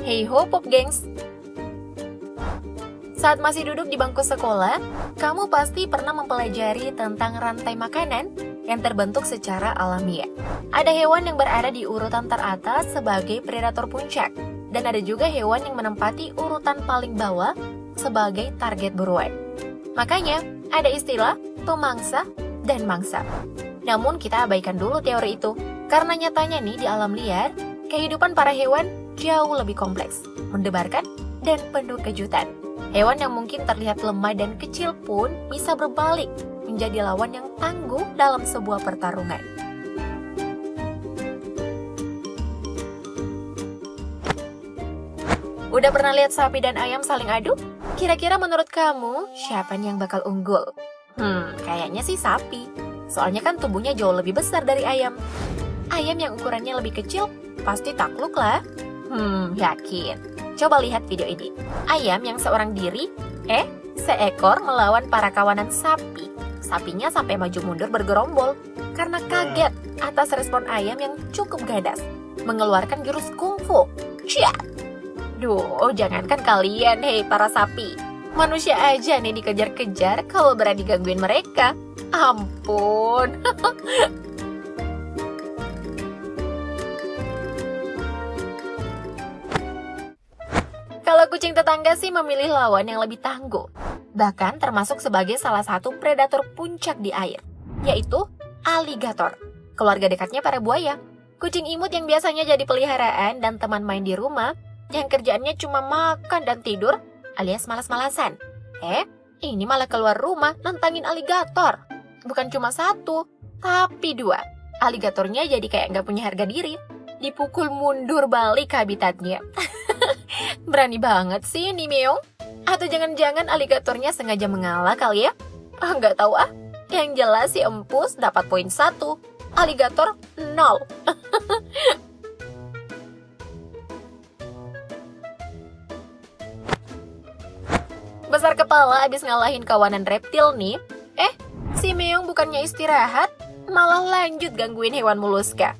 Hey ho Pop Gengs! Saat masih duduk di bangku sekolah, kamu pasti pernah mempelajari tentang rantai makanan yang terbentuk secara alamiah. Ada hewan yang berada di urutan teratas sebagai predator puncak, dan ada juga hewan yang menempati urutan paling bawah sebagai target buruan. Makanya, ada istilah pemangsa dan mangsa. Namun kita abaikan dulu teori itu, karena nyatanya nih di alam liar, kehidupan para hewan jauh lebih kompleks, mendebarkan, dan penuh kejutan. Hewan yang mungkin terlihat lemah dan kecil pun bisa berbalik menjadi lawan yang tangguh dalam sebuah pertarungan. Udah pernah lihat sapi dan ayam saling adu? Kira-kira menurut kamu, siapa nih yang bakal unggul? Kayaknya sih sapi. Soalnya kan tubuhnya jauh lebih besar dari ayam. Ayam yang ukurannya lebih kecil, pasti takluk lah. Yakin. Coba lihat video ini. Ayam yang seorang diri, seekor melawan para kawanan sapi. Sapinya sampai maju mundur bergerombol karena kaget atas respon ayam yang cukup ganas, mengeluarkan jurus kungfu. Cia! Duh, jangankan kalian, hei para sapi. Manusia aja nih dikejar-kejar kalau berani gangguin mereka. Ampun. Kalau kucing tetangga sih memilih lawan yang lebih tangguh, bahkan termasuk sebagai salah satu predator puncak di air, yaitu aligator, keluarga dekatnya para buaya. Kucing imut yang biasanya jadi peliharaan dan teman main di rumah, yang kerjaannya cuma makan dan tidur, alias malas-malasan. Ini malah keluar rumah nantangin aligator. Bukan cuma satu, tapi dua. Aligatornya jadi kayak nggak punya harga diri, dipukul mundur balik ke habitatnya. Berani banget sih ini Meong. Atau jangan-jangan aligatornya sengaja mengalah kali ya? Nggak tahu ah. Yang jelas si empus dapat poin 1, aligator 0. Besar kepala abis ngalahin kawanan reptil nih. Si Meong bukannya istirahat, malah lanjut gangguin hewan moluska,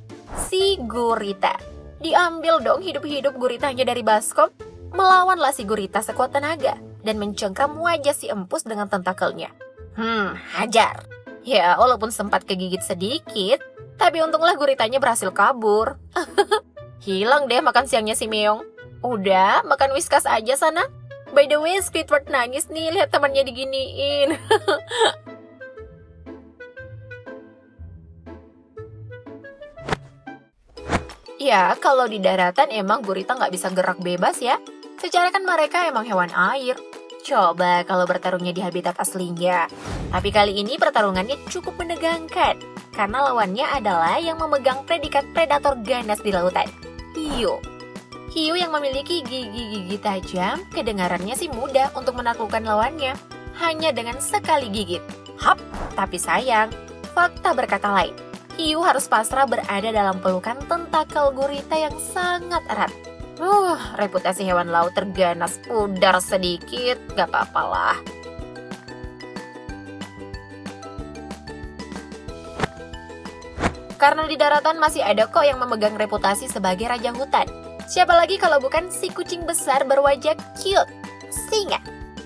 si gurita. Diambil dong hidup-hidup guritanya dari baskom, melawanlah si gurita sekuat tenaga, dan mencengkam wajah si empus dengan tentakelnya. Hajar. Ya, walaupun sempat kegigit sedikit, tapi untunglah guritanya berhasil kabur. Hilang deh makan siangnya si Meong. Udah, makan Whiskas aja sana. By the way, Squidward nangis nih lihat temannya diginiin. Ya, kalau di daratan emang gurita nggak bisa gerak bebas ya. Secara kan mereka emang hewan air. Coba kalau bertarungnya di habitat aslinya. Tapi kali ini pertarungannya cukup menegangkan. Karena lawannya adalah yang memegang predikat predator ganas di lautan, hiu. Hiu yang memiliki gigi-gigi tajam, kedengarannya sih mudah untuk menaklukkan lawannya. Hanya dengan sekali gigit. Tapi sayang, fakta berkata lain. Hiu harus pasrah berada dalam pelukan tentakel gurita yang sangat erat. Reputasi hewan laut terganas pudar sedikit, gak apa-apalah. Karena di daratan masih ada kok yang memegang reputasi sebagai raja hutan. Siapa lagi kalau bukan si kucing besar berwajah cute, singa.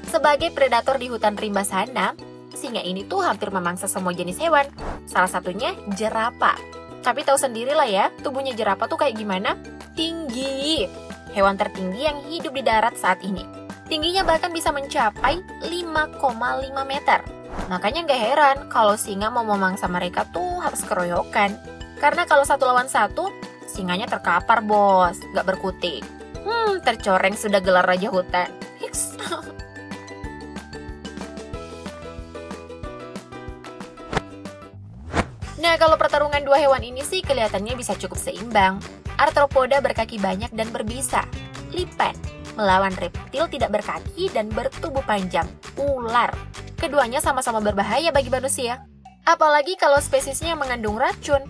Sebagai predator di hutan rimba sana, singa ini tuh hampir memangsa semua jenis hewan. Salah satunya jerapah. Tapi tahu sendirilah ya, tubuhnya jerapah tuh kayak gimana? Tinggi. Hewan tertinggi yang hidup di darat saat ini. Tingginya bahkan bisa mencapai 5,5 meter. Makanya nggak heran kalau singa mau memangsa mereka tuh harus keroyokan. Karena kalau satu lawan satu, singanya terkapar bos, nggak berkutik. Tercoreng sudah gelar raja hutan. Hiks. Nah, kalau pertarungan dua hewan ini sih kelihatannya bisa cukup seimbang. Arthropoda berkaki banyak dan berbisa, lipan, melawan reptil tidak berkaki dan bertubuh panjang, ular. Keduanya sama-sama berbahaya bagi manusia. Apalagi kalau spesiesnya mengandung racun.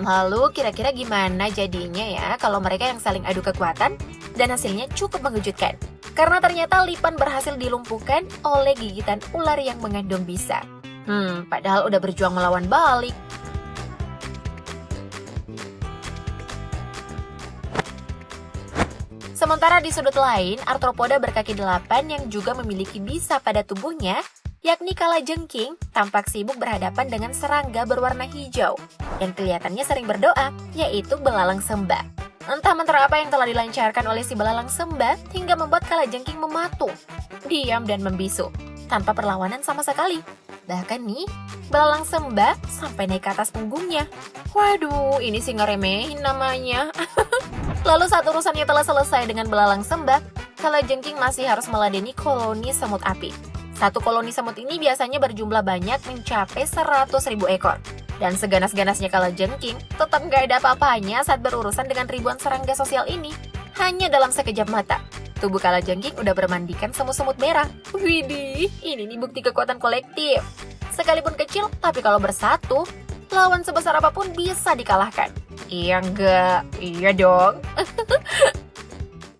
Lalu kira-kira gimana jadinya ya kalau mereka yang saling adu kekuatan dan hasilnya cukup mengejutkan. Karena ternyata lipan berhasil dilumpuhkan oleh gigitan ular yang mengandung bisa. Padahal udah berjuang melawan balik. Sementara di sudut lain, arthropoda berkaki 8 yang juga memiliki bisa pada tubuhnya, yakni kalajengking, tampak sibuk berhadapan dengan serangga berwarna hijau yang kelihatannya sering berdoa, yaitu belalang sembah. Entah mantra apa yang telah dilancarkan oleh si belalang sembah hingga membuat kalajengking mematung, diam dan membisu, tanpa perlawanan sama sekali. Bahkan nih, belalang sembah sampai naik ke atas punggungnya. Waduh, ini sih ngeremehin namanya. Lalu saat urusannya telah selesai dengan belalang sembah, kalajengking masih harus meladeni koloni semut api. Satu koloni semut ini biasanya berjumlah banyak mencapai 100.000 ekor. Dan seganas-ganasnya kalajengking tetap gak ada apa-apanya saat berurusan dengan ribuan serangga sosial ini. Hanya dalam sekejap mata, tubuh kalajengking udah bermandikan semut-semut merah. Widih, ini nih bukti kekuatan kolektif. Sekalipun kecil, tapi kalau bersatu, lawan sebesar apapun bisa dikalahkan. Iya enggak? Iya dong.